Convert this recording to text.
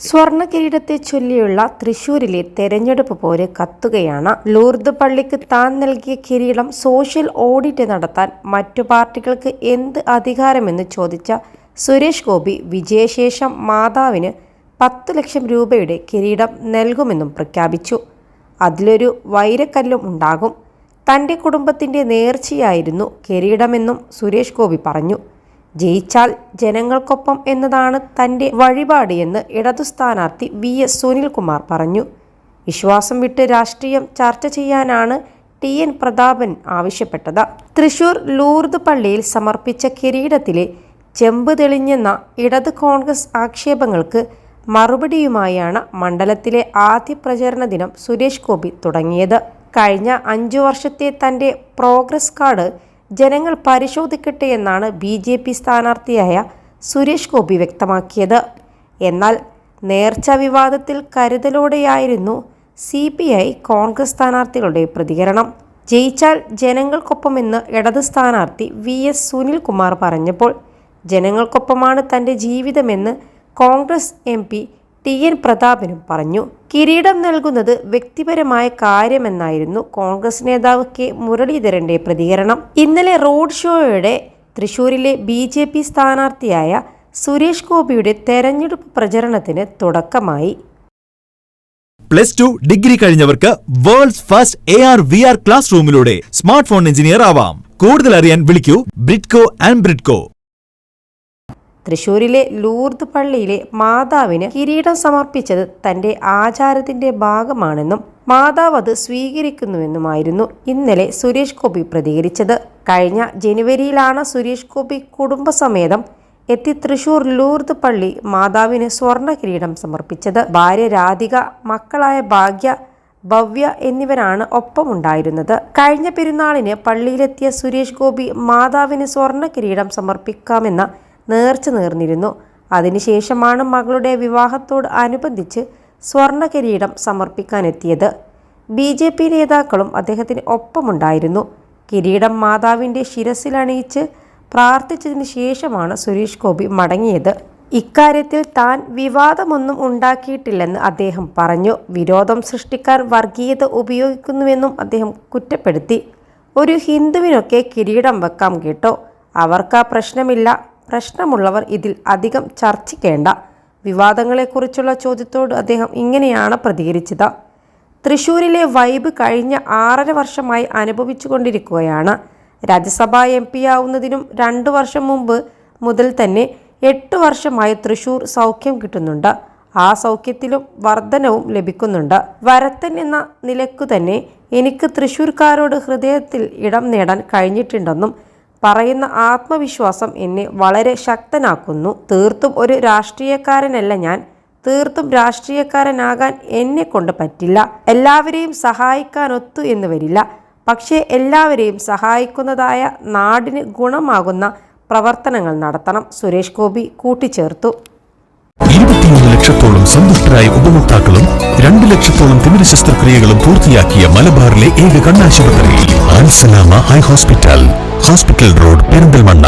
സ്വർണ്ണ കിരീടത്തെ ചൊല്ലിയുള്ള തൃശൂരിലെ തെരഞ്ഞെടുപ്പ് പോര് കത്തുകയാണ്. ലൂർദ് പള്ളിക്ക് താൻ നൽകിയ കിരീടം സോഷ്യൽ ഓഡിറ്റ് നടത്താൻ മറ്റു പാർട്ടികൾക്ക് എന്ത് അധികാരമെന്ന് ചോദിച്ച സുരേഷ് ഗോപി വിജയശേഷം മാതാവിന് 10 ലക്ഷം രൂപയുടെ കിരീടം നൽകുമെന്നും പ്രഖ്യാപിച്ചു. അതിലൊരു വൈരക്കല്ലും ഉണ്ടാകും. തൻ്റെ കുടുംബത്തിൻ്റെ നേർച്ചയായിരുന്നു കിരീടമെന്നും സുരേഷ് ഗോപി പറഞ്ഞു. ജയിച്ചാൽ ജനങ്ങൾക്കൊപ്പം എന്നതാണ് തൻ്റെ വഴിപാട് എന്ന് ഇടതു സ്ഥാനാർത്ഥി VS സുനിൽകുമാർ പറഞ്ഞു. വിശ്വാസം വിട്ട് രാഷ്ട്രീയം ചർച്ച ചെയ്യാനാണ് TN പ്രതാപൻ ആവശ്യപ്പെട്ടത്. തൃശൂർ ലൂർദ് പള്ളിയിൽ സമർപ്പിച്ച കിരീടത്തിലെ ചെമ്പ് തെളിഞ്ഞെന്ന ഇടത് കോൺഗ്രസ് ആക്ഷേപങ്ങൾക്ക് മറുപടിയുമായാണ് മണ്ഡലത്തിലെ ആദ്യ പ്രചരണ ദിനം സുരേഷ് ഗോപി തുടങ്ങിയത്. കഴിഞ്ഞ 5 വർഷത്തെ തൻ്റെ പ്രോഗ്രസ് കാർഡ് ജനങ്ങൾ പരിശോധിക്കട്ടെ എന്നാണ് BJP സ്ഥാനാർത്ഥിയായ സുരേഷ് ഗോപി വ്യക്തമാക്കിയത്. എന്നാൽ നേർച്ച വിവാദത്തിൽ കരുതലോടെയായിരുന്നു CPI കോൺഗ്രസ് സ്ഥാനാർത്ഥികളുടെ പ്രതികരണം. ജയിച്ചാൽ ജനങ്ങൾക്കൊപ്പമെന്ന് ഇടത് സ്ഥാനാർത്ഥി VS സുനിൽകുമാർ പറഞ്ഞപ്പോൾ ജനങ്ങൾക്കൊപ്പമാണ് തൻ്റെ ജീവിതമെന്ന് കോൺഗ്രസ് MP TN പ്രതാപനും പറഞ്ഞു. കിരീടം നൽകുന്നത് വ്യക്തിപരമായ കാര്യമെന്നായിരുന്നു കോൺഗ്രസ് നേതാവ് K മുരളീധരന്റെ പ്രതികരണം. ഇന്നലെ റോഡ് ഷോയോടെ തൃശൂരിലെ BJP സ്ഥാനാർത്ഥിയായ സുരേഷ് ഗോപിയുടെ തെരഞ്ഞെടുപ്പ് പ്രചരണത്തിന് തുടക്കമായി. +2 ഡിഗ്രി കഴിഞ്ഞവർക്ക് വേൾഡ്സ് ഫസ്റ്റ് AR/VR ക്ലാസ് റൂമിലൂടെ സ്മാർട്ട് ഫോൺ എഞ്ചിനീയർ ആവാം. കൂടുതൽ അറിയാൻ വിളിക്കൂ ബ്രിഡ്കോ ആൻഡ് ബ്രിഡ്കോ. തൃശൂരിലെ ലൂർദ് പള്ളിയിലെ മാതാവിന് കിരീടം സമർപ്പിച്ചത് തൻ്റെ ആചാരത്തിൻ്റെ ഭാഗമാണെന്നും മാതാവ് അത് സ്വീകരിക്കുന്നുവെന്നുമായിരുന്നു ഇന്നലെ സുരേഷ് ഗോപി പ്രതികരിച്ചത്. കഴിഞ്ഞ ജനുവരിയിലാണ് സുരേഷ് ഗോപി കുടുംബസമേതം എത്തി തൃശൂർ ലൂർദ് പള്ളി മാതാവിന് സ്വർണ്ണ കിരീടം സമർപ്പിച്ചത്. ഭാര്യ രാധിക, മക്കളായ ഭാഗ്യ, ഭവ്യ എന്നിവരാണ് ഒപ്പമുണ്ടായിരുന്നത്. കഴിഞ്ഞ പെരുന്നാളിന് പള്ളിയിലെത്തിയ സുരേഷ് ഗോപി മാതാവിന് സ്വർണ്ണ കിരീടം സമർപ്പിക്കാമെന്ന നേർച്ച നേർന്നിരുന്നു. അതിനുശേഷമാണ് മകളുടെ വിവാഹത്തോട് അനുബന്ധിച്ച് സ്വർണ്ണ കിരീടം സമർപ്പിക്കാനെത്തിയത്. BJP നേതാക്കളും അദ്ദേഹത്തിന് ഒപ്പമുണ്ടായിരുന്നു. കിരീടം മാതാവിൻ്റെ ശിരസിലണിയിച്ച് പ്രാർത്ഥിച്ചതിന് ശേഷമാണ് സുരേഷ് ഗോപി മടങ്ങിയത്. ഇക്കാര്യത്തിൽ താൻ വിവാദമൊന്നും ഉണ്ടാക്കിയിട്ടില്ലെന്ന് അദ്ദേഹം പറഞ്ഞു. വിരോധം സൃഷ്ടിക്കാൻ വർഗീയത ഉപയോഗിക്കുന്നുവെന്നും അദ്ദേഹം കുറ്റപ്പെടുത്തി. ഒരു ഹിന്ദുവിനൊക്കെ കിരീടം വെക്കാം കേട്ടോ, അവർക്കാ പ്രശ്നമില്ല. പ്രശ്നമുള്ളവർ ഇതിൽ അധികം ചർച്ചിക്കേണ്ട. വിവാദങ്ങളെക്കുറിച്ചുള്ള ചോദ്യത്തോട് അദ്ദേഹം ഇങ്ങനെയാണ് പ്രതികരിച്ചത്. തൃശൂരിലെ വൈബ് കഴിഞ്ഞ 6.5 വർഷമായി അനുഭവിച്ചു കൊണ്ടിരിക്കുകയാണ്. രാജ്യസഭാ MP ആവുന്നതിനും 2 വർഷം മുമ്പ് മുതൽ തന്നെ 8 വർഷമായി തൃശൂർ സൗഖ്യം കിട്ടുന്നുണ്ട്. ആ സൗഖ്യത്തിലും വർധനവും ലഭിക്കുന്നുണ്ട്. വരത്തൻ എന്ന നിലക്കു തന്നെ എനിക്ക് തൃശൂർക്കാരോട് ഹൃദയത്തിൽ ഇടം നേടാൻ കഴിഞ്ഞിട്ടുണ്ടെന്നും പറയുന്ന ആത്മവിശ്വാസം എന്നെ വളരെ ശക്തനാക്കുന്നു. തീർത്തും ഒരു രാഷ്ട്രീയക്കാരനല്ല ഞാൻ. തീർത്തും രാഷ്ട്രീയക്കാരനാകാൻ എന്നെ കൊണ്ട് പറ്റില്ല. എല്ലാവരെയും സഹായിക്കാനൊത്തു എന്ന് വരില്ല. പക്ഷേ എല്ലാവരെയും സഹായിക്കുന്നതായ നാടിന് ഗുണമാകുന്ന പ്രവർത്തനങ്ങൾ നടത്തണം, സുരേഷ് ഗോപി കൂട്ടിച്ചേർത്തു. 21 ലക്ഷത്തോളം സന്തുഷ്ടരായ ഉപഭോക്താക്കളും 2 ലക്ഷത്തോളം തിമിര ശസ്ത്രക്രിയകളും പൂർത്തിയാക്കിയ മലബാറിലെ ഏക കണ്ണാശുപത്രി ആൻസലാമ eye hospital, hospital road, Perinthalmanna.